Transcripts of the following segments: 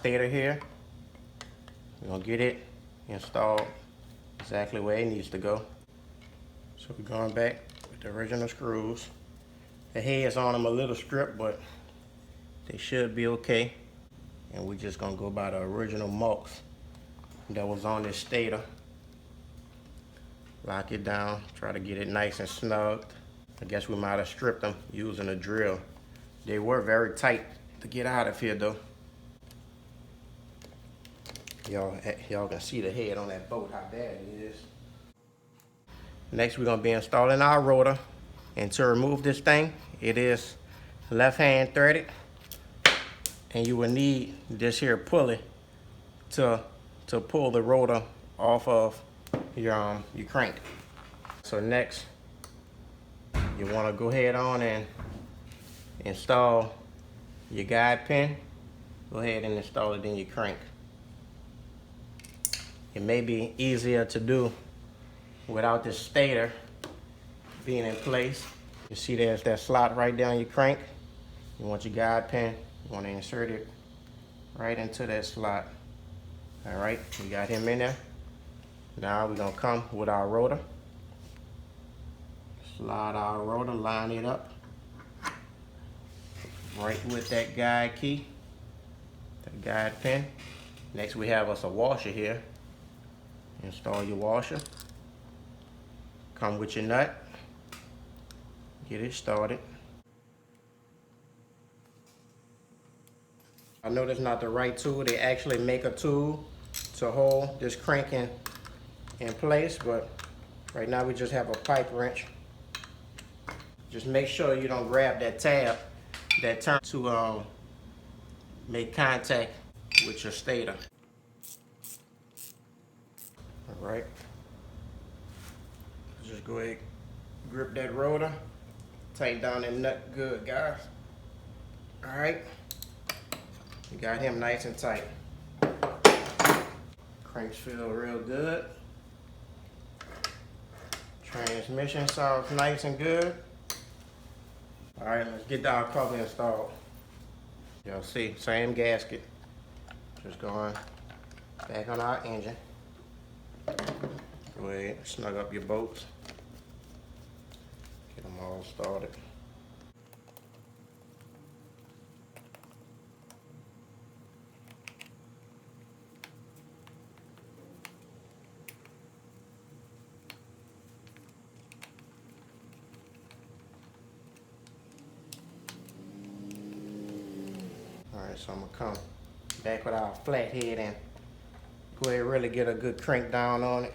stator here. We're gonna get it installed exactly where it needs to go. So we're going back with the original screws. The head's on them a little stripped, but they should be okay. And we're just gonna go by the original marks that was on this stator. Lock it down, try to get it nice and snug. I guess we might have stripped them using a drill. They were very tight to get out of here though. Y'all can see the head on that boat, how bad it is. Next, we're gonna be installing our rotor. And to remove this thing, it is left hand threaded. And you will need this here pulley to pull the rotor off of your crank. So next, you wanna go ahead on and install your guide pin. Go ahead and install it in your crank. It may be easier to do without this stator being in place. You see there's that slot right down your crank. You want your guide pin, you want to insert it right into that slot. All right, we got him in there. Now we're gonna come with our rotor. Slide our rotor, line it up right with that guide key, that guide pin. Next we have us a washer here. Install your washer. Come with your nut. Get it started. I know that's not the right tool. They actually make a tool to hold this crank in place, but right now we just have a pipe wrench. Just make sure you don't grab that tab that turns to make contact with your stator. All right. Just go ahead, grip that rotor, tighten down that nut good, guys. All right. You got him nice and tight. Cranks feel real good. Transmission sounds nice and good. All right, let's get our cover installed. Y'all see, same gasket. Just going back on our engine. Go ahead, snug up your bolts. Get them all started. Alright, so I'm gonna come back with our flat head and go ahead and really get a good crank down on it.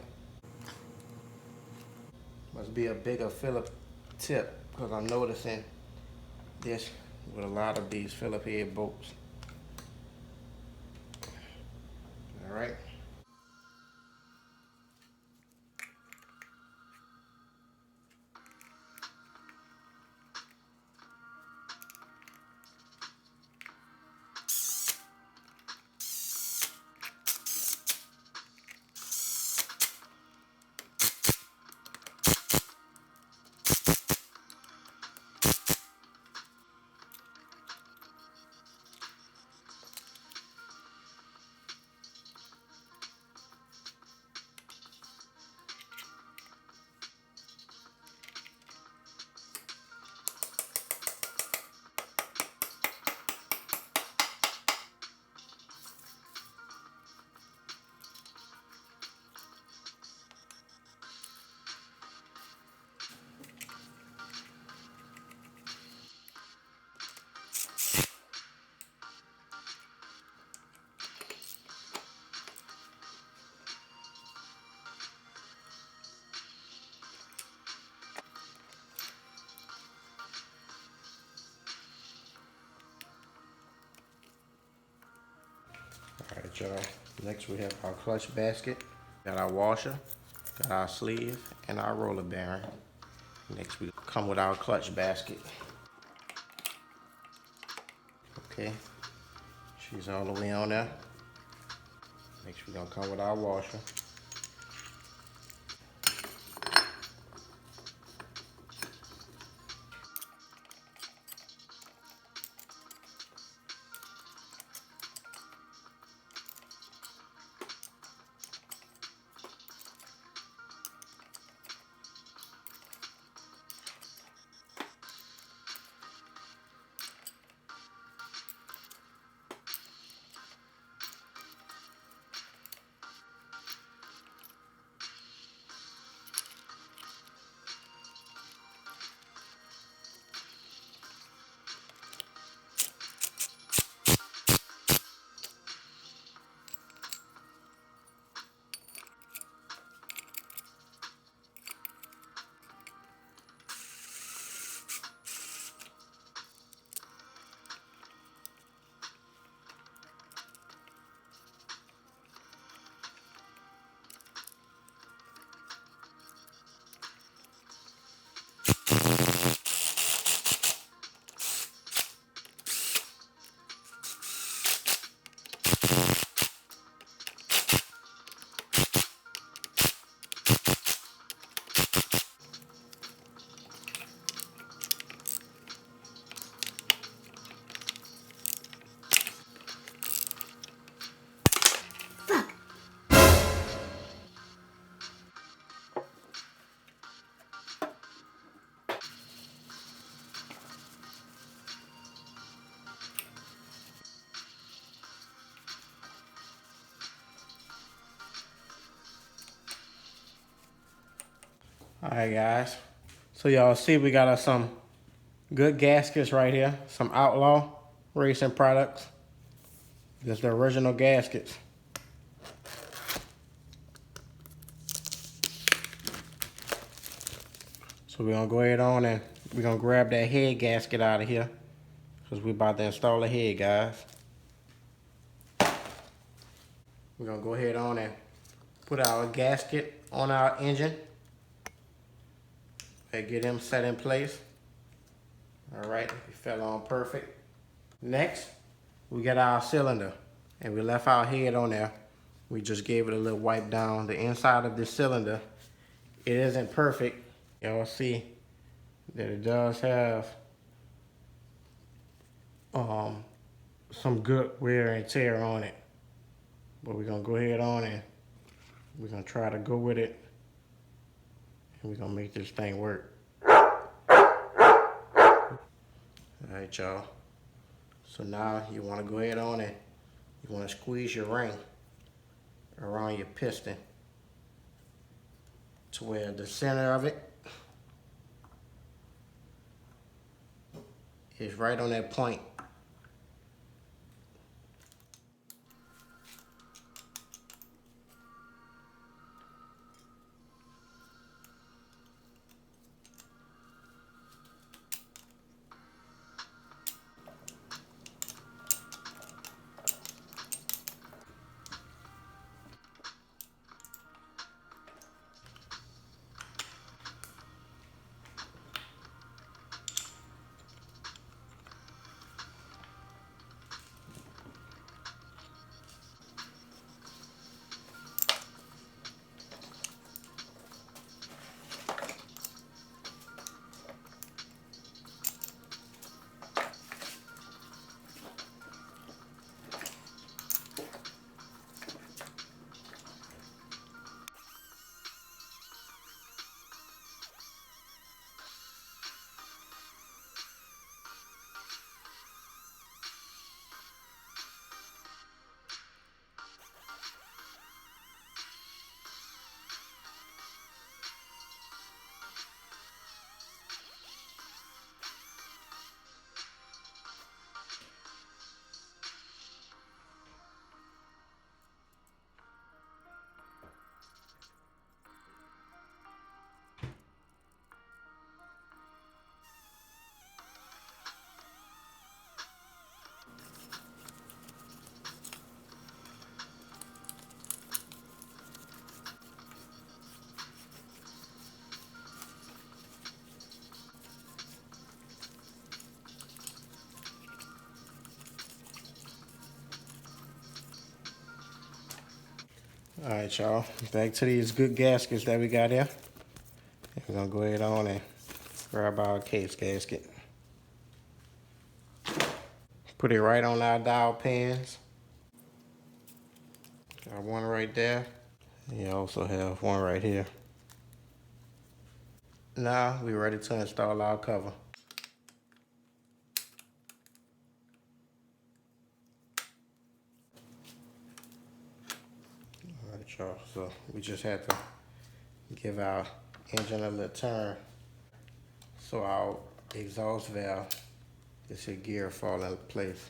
Must be a bigger Phillips tip because I'm noticing this with a lot of these Phillips head bolts. Alright. Alright, y'all. Next we have our clutch basket. Got our washer, got our sleeve, and our roller bearing. Next we come with our clutch basket. Okay, she's all the way on there. Next we're gonna come with our washer. Alright guys, so y'all see we got us some good gaskets right here, some Outlaw Racing products. Just the original gaskets. So we're gonna go ahead on and we're gonna grab that head gasket out of here, because we're about to install the head, guys. We're gonna go ahead on and put our gasket on our engine and get him set in place. All right, it fell on perfect. Next, we got our cylinder, and we left our head on there. We just gave it a little wipe down. The inside of this cylinder, it isn't perfect. Y'all see that it does have some good wear and tear on it. But we're gonna go ahead on and we're gonna try to go with it, and we're gonna make this thing work. Alright y'all, so now you want to go ahead on and you want to squeeze your ring around your piston to where the center of it is right on that point. Alright y'all, back to these good gaskets that we got here. We're gonna go ahead on and grab our case gasket. Put it right on our dowel pins. Got one right there. And you also have one right here. Now we're ready to install our cover. Alright y'all, so we just had to give our engine a little turn so our exhaust valve, this here gear, fall into place.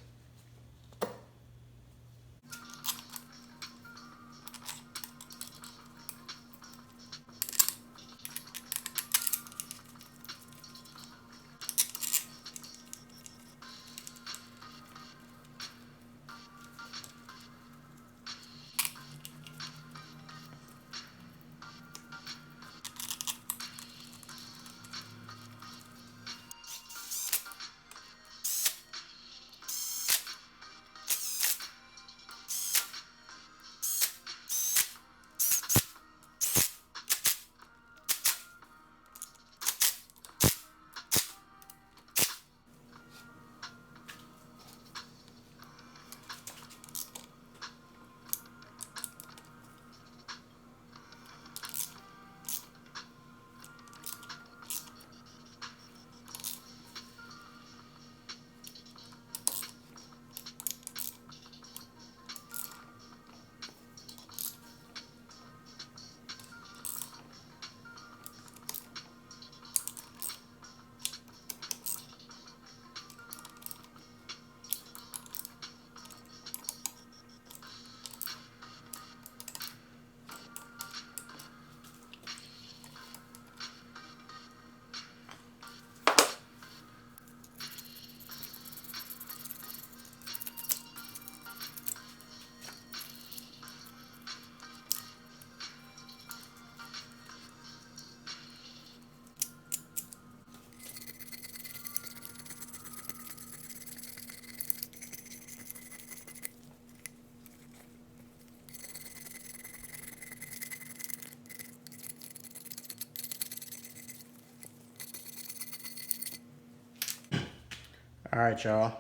Alright, y'all.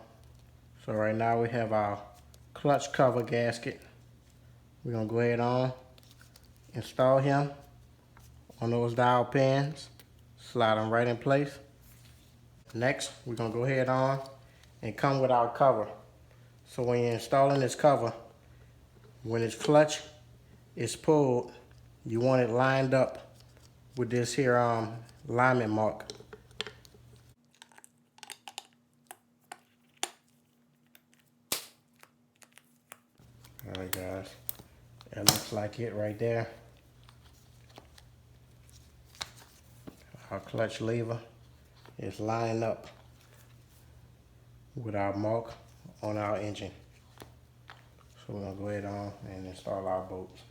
So right now we have our clutch cover gasket. We're gonna go ahead on install him on those dowel pins. Slide them right in place. Next, we're gonna go ahead on and come with our cover. So when you're installing this cover, when its clutch is pulled, you want it lined up with this here alignment mark. Alright guys, that looks like it right there. Our clutch lever is lined up with our mark on our engine. So we're gonna go ahead on and install our bolts.